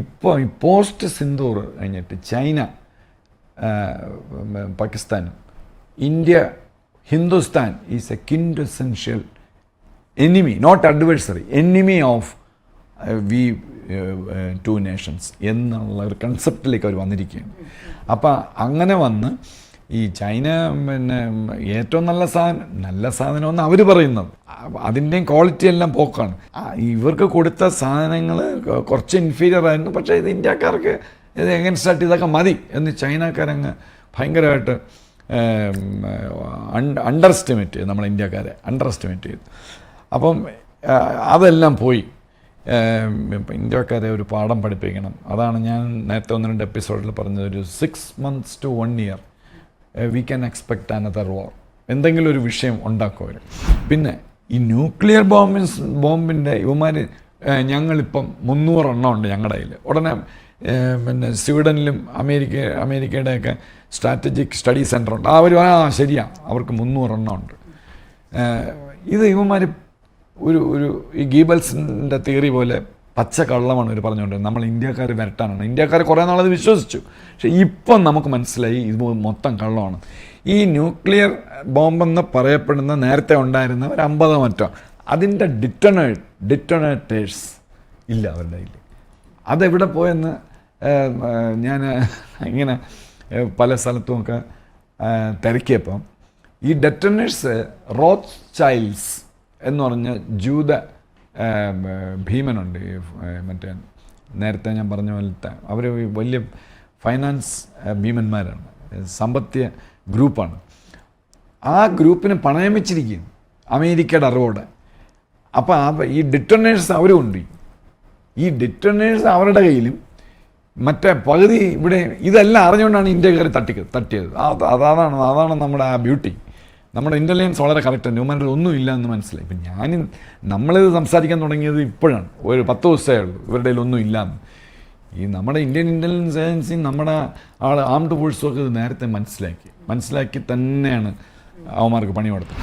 ഇപ്പോൾ ഈ പോസ്റ്റ് സിന്ദൂർ കഴിഞ്ഞിട്ട് ചൈന, പാകിസ്ഥാനും India, Hindustan is a quintessential enemy, not adversary, enemy of we two nations എന്നുള്ള ഒരു കൺസെപ്റ്റിലേക്ക് അവർ വന്നിരിക്കുകയാണ്. അപ്പം അങ്ങനെ വന്ന് ഈ ചൈന പിന്നെ ഏറ്റവും നല്ല സാധനമെന്ന് അവർ പറയുന്നത്, അതിൻ്റെയും ക്വാളിറ്റി എല്ലാം പോക്കാണ്. ഇവർക്ക് കൊടുത്ത സാധനങ്ങൾ കുറച്ച് ഇൻഫീരിയർ ആയിരുന്നു, പക്ഷേ ഇത് ഇന്ത്യക്കാർക്ക് ഇത് എഗൻസ്റ്റായിട്ട് ഇതൊക്കെ മതി എന്ന് ചൈനക്കാരങ്ങ് ഭയങ്കരമായിട്ട് അണ്ടർ എസ്റ്റിമേറ്റ് ചെയ്തു, നമ്മളെ ഇന്ത്യക്കാരെ അണ്ടർ എസ്റ്റിമേറ്റ് ചെയ്തു. അപ്പം അതെല്ലാം പോയി. ഇന്ത്യക്കാരെ ഒരു പാഠം പഠിപ്പിക്കണം. അതാണ് ഞാൻ നേരത്തെ 1-2 എപ്പിസോഡിൽ പറഞ്ഞത്, ഒരു 6 months to 1 year we can expect another war. എന്തെങ്കിലും ഒരു വിഷയം ഉണ്ടാക്കും അവർ. പിന്നെ ഈ ന്യൂക്ലിയർ ബോംബിൻ്റെ ഇവന്മാർ, ഞങ്ങളിപ്പം 300 എണ്ണം ഉണ്ട് ഞങ്ങളുടെ കയ്യിൽ. ഉടനെ പിന്നെ സ്വീഡനിലും അമേരിക്കയുടെയൊക്കെ സ്ട്രാറ്റജിക് സ്റ്റഡി സെൻ്റർ ഉണ്ട്. അവർ ശരിയാ, അവർക്ക് 300 എണ്ണം ഉണ്ട്. ഇത് ഇവന്മാർ ഒരു ഈ ഗീബൽസിൻ്റെ തിയറി പോലെ പച്ച കള്ളമാണ് ഇവർ പറഞ്ഞുകൊണ്ടിരുന്നത്. നമ്മൾ ഇന്ത്യക്കാർ വരട്ടാനാണ്. ഇന്ത്യക്കാർ കുറേ നാളത് വിശ്വസിച്ചു. പക്ഷേ ഇപ്പം നമുക്ക് മനസ്സിലായി ഇത് മൊത്തം കള്ളമാണ്. ഈ ന്യൂക്ലിയർ ബോംബെന്ന് പറയപ്പെടുന്ന നേരത്തെ ഉണ്ടായിരുന്ന ഒരു 50 മറ്റോ അതിൻ്റെ ഡിറ്റണേറ്റേഴ്സ് ഇല്ല അവരുടെ കയ്യിൽ. അതെവിടെ പോയെന്ന് ഞാൻ ഇങ്ങനെ പല സ്ഥലത്തുമൊക്കെ തിരക്കിയപ്പം ഈ ഡെറ്റനേഴ്സ് റോത്ത് ചൈൽഡ്സ് എന്ന് പറഞ്ഞ ജൂത ഭീമനുണ്ട്. മറ്റേ നേരത്തെ ഞാൻ പറഞ്ഞ പോലത്തെ അവർ വലിയ ഫൈനാൻസ് ഭീമന്മാരാണ്, സമ്പത്തിയ ഗ്രൂപ്പാണ്. ആ ഗ്രൂപ്പിന് പണയം വെച്ചിരിക്കും അമേരിക്കയുടെ അറിവോടെ. അപ്പോൾ ഈ ഡിറ്റനേഴ്സ് അവരും ഉണ്ട്. ഈ ഡിറ്റനേഴ്സ് അവരുടെ കയ്യിലും മറ്റേ പകുതി ഇവിടെ. ഇതെല്ലാം അറിഞ്ഞുകൊണ്ടാണ് ഇന്ത്യക്കാർ തട്ടിയത്. അതാണ് നമ്മുടെ ആ ബ്യൂട്ടി. നമ്മുടെ ഇൻ്റലിജൻസ് വളരെ കറക്റ്റാണ്. ന്യൂമാനിൽ ഒന്നും ഇല്ല എന്ന് മനസ്സിലായി. ഇപ്പം നമ്മളിത് സംസാരിക്കാൻ തുടങ്ങിയത് ഇപ്പോഴാണ്, ഒരു 10 ദിവസമേ ഉള്ളൂ ഇവരുടെ ഒന്നും ഇല്ലയെന്ന്. ഈ നമ്മുടെ ഇന്ത്യൻ ഇൻ്റലിജൻസ് ഏജൻസി, നമ്മുടെ ആംഡ് ഫോഴ്സും ഒക്കെ ഇത് നേരത്തെ മനസ്സിലാക്കി തന്നെയാണ് അവന്മാർക്ക് പണി കൊടുത്തത്.